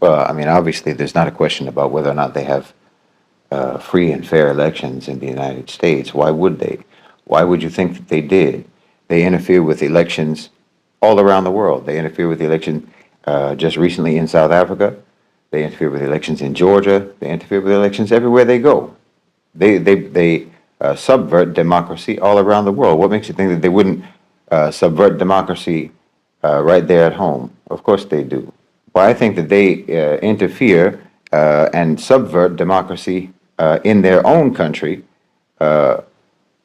Well, I mean, obviously, there's not a question about whether or not they have free and fair elections in the United States. Why would they? Why would you think that they did? They interfere with elections all around the world. They interfere with the election just recently in South Africa. They interfere with elections in Georgia. They interfere with elections everywhere they go. They subvert democracy all around the world. What makes you think that they wouldn't subvert democracy right there at home? Of course they do. Well, I think that they interfere and subvert democracy in their own country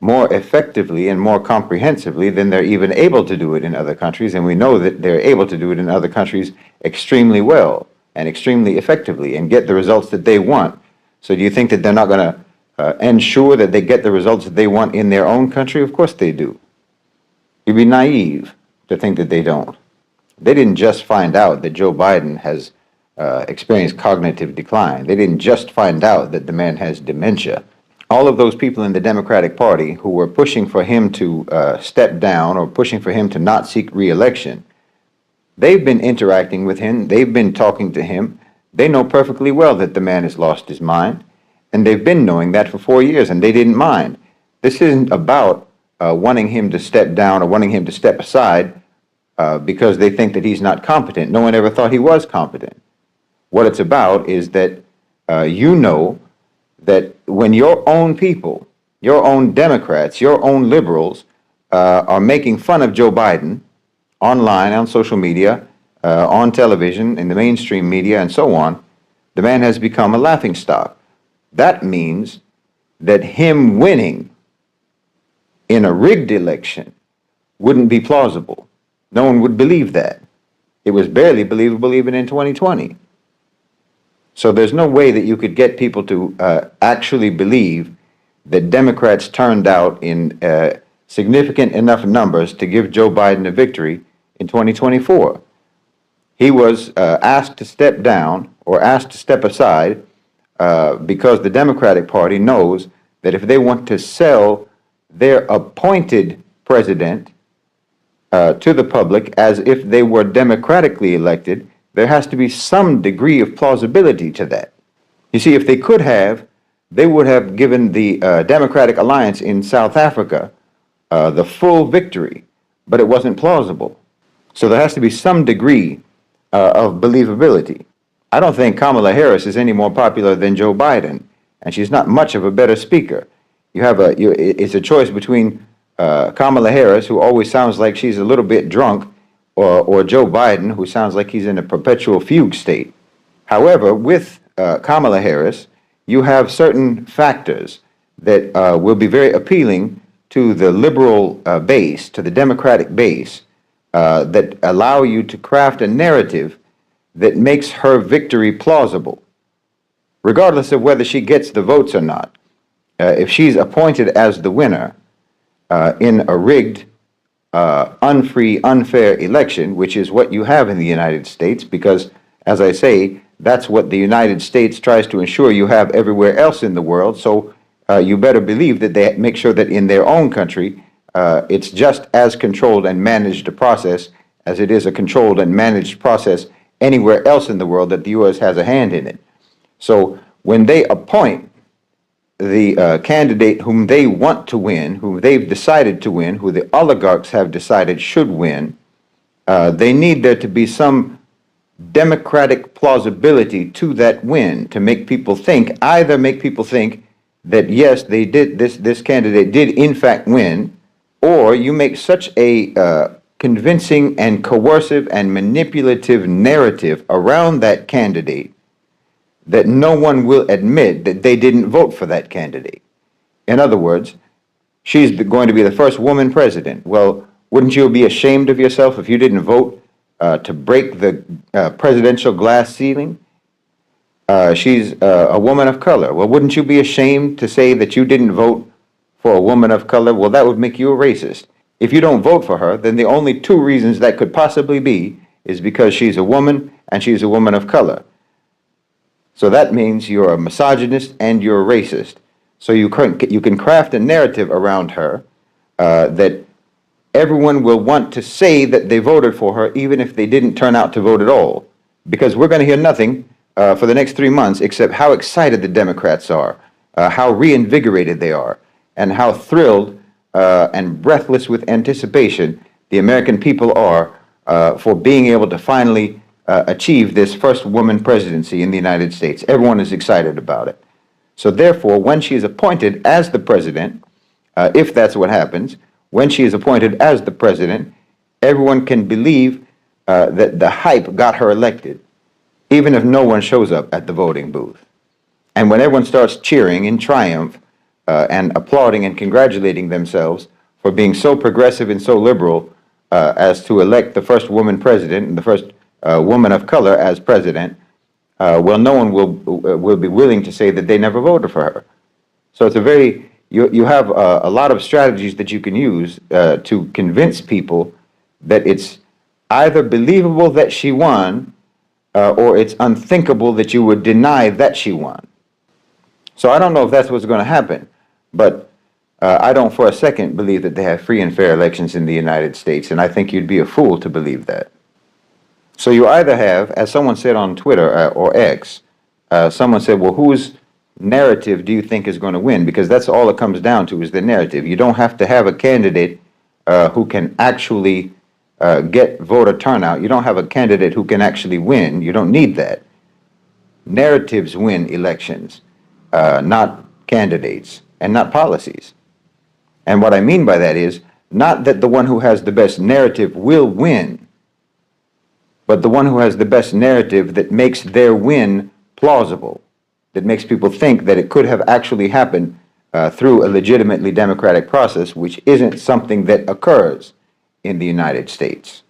more effectively and more comprehensively than they're even able to do it in other countries. And we know that they're able to do it in other countries extremely well and extremely effectively and get the results that they want. So do you think that they're not going to ensure that they get the results that they want in their own country? Of course they do. You'd be naive to think that they don't. They didn't just find out that Joe Biden has experienced cognitive decline. They didn't just find out that the man has dementia. All of those people in the Democratic Party who were pushing for him to step down or pushing for him to not seek re-election, they've been interacting with him. They've been talking to him. They know perfectly well that the man has lost his mind, and they've been knowing that for 4 years, and they didn't mind. This isn't about wanting him to step down or wanting him to step aside because they think that he's not competent. No one ever thought he was competent. What it's about is that you know that when your own people, your own Democrats, your own liberals are making fun of Joe Biden online, on social media, on television, in the mainstream media, and so on, the man has become a laughingstock. That means that him winning in a rigged election wouldn't be plausible. No one would believe that. It was barely believable even in 2020. So there's no way that you could get people to actually believe that Democrats turned out in significant enough numbers to give Joe Biden a victory in 2024. He was asked to step down or asked to step aside because the Democratic Party knows that if they want to sell their appointed president to the public as if they were democratically elected, there has to be some degree of plausibility to that. You see, if they could have, they would have given the Democratic Alliance in South Africa the full victory, but it wasn't plausible. So there has to be some degree of believability. I don't think Kamala Harris is any more popular than Joe Biden, and she's not much of a better speaker. It's a choice between Kamala Harris, who always sounds like she's a little bit drunk, or Joe Biden, who sounds like he's in a perpetual fugue state. However, with Kamala Harris, you have certain factors that will be very appealing to the liberal base, to the Democratic base, that allow you to craft a narrative that makes her victory plausible, regardless of whether she gets the votes or not. If she's appointed as the winner in a rigged, unfree, unfair election, which is what you have in the United States, because, as I say, that's what the United States tries to ensure you have everywhere else in the world. So you better believe that they make sure that in their own country, it's just as controlled and managed a process as it is a controlled and managed process anywhere else in the world that the U.S. has a hand in it. So when they appoint the candidate whom they want to win, whom they've decided to win, who the oligarchs have decided should win, they need there to be some democratic plausibility to that win to make people think, either make people think that yes, they did this candidate did in fact win, or you make such a convincing and coercive and manipulative narrative around that candidate that no one will admit that they didn't vote for that candidate. In other words, she's going to be the first woman president. Well, wouldn't you be ashamed of yourself if you didn't vote to break the presidential glass ceiling? She's a woman of color. Well, wouldn't you be ashamed to say that you didn't vote for a woman of color? Well, that would make you a racist. If you don't vote for her, then the only two reasons that could possibly be is because she's a woman and she's a woman of color. So that means you're a misogynist and you're a racist. So you can craft a narrative around her that everyone will want to say that they voted for her even if they didn't turn out to vote at all. because we're going to hear nothing for the next 3 months except how excited the Democrats are, how reinvigorated they are, and how thrilled and breathless with anticipation the American people are for being able to finally achieve this first woman presidency in the United States. Everyone is excited about it. So therefore, when she is appointed as the president, if that's what happens, when she is appointed as the president, everyone can believe that the hype got her elected, even if no one shows up at the voting booth. And when everyone starts cheering in triumph and applauding and congratulating themselves for being so progressive and so liberal as to elect the first woman president and the first woman of color as president, well, no one will be willing to say that they never voted for her. So it's a very, you have a lot of strategies that you can use to convince people that it's either believable that she won or it's unthinkable that you would deny that she won. So I don't know if that's what's going to happen, but I don't for a second believe that they have free and fair elections in the United States, and I think you'd be a fool to believe that. So you either have, as someone said on Twitter or X, someone said, well, whose narrative do you think is going to win? Because that's all it comes down to, is the narrative. You don't have to have a candidate who can actually get voter turnout. You don't have a candidate who can actually win. You don't need that. Narratives win elections, not candidates and not policies. And what I mean by that is not that the one who has the best narrative will win, but the one who has the best narrative that makes their win plausible, that makes people think that it could have actually happened through a legitimately democratic process, which isn't something that occurs in the United States.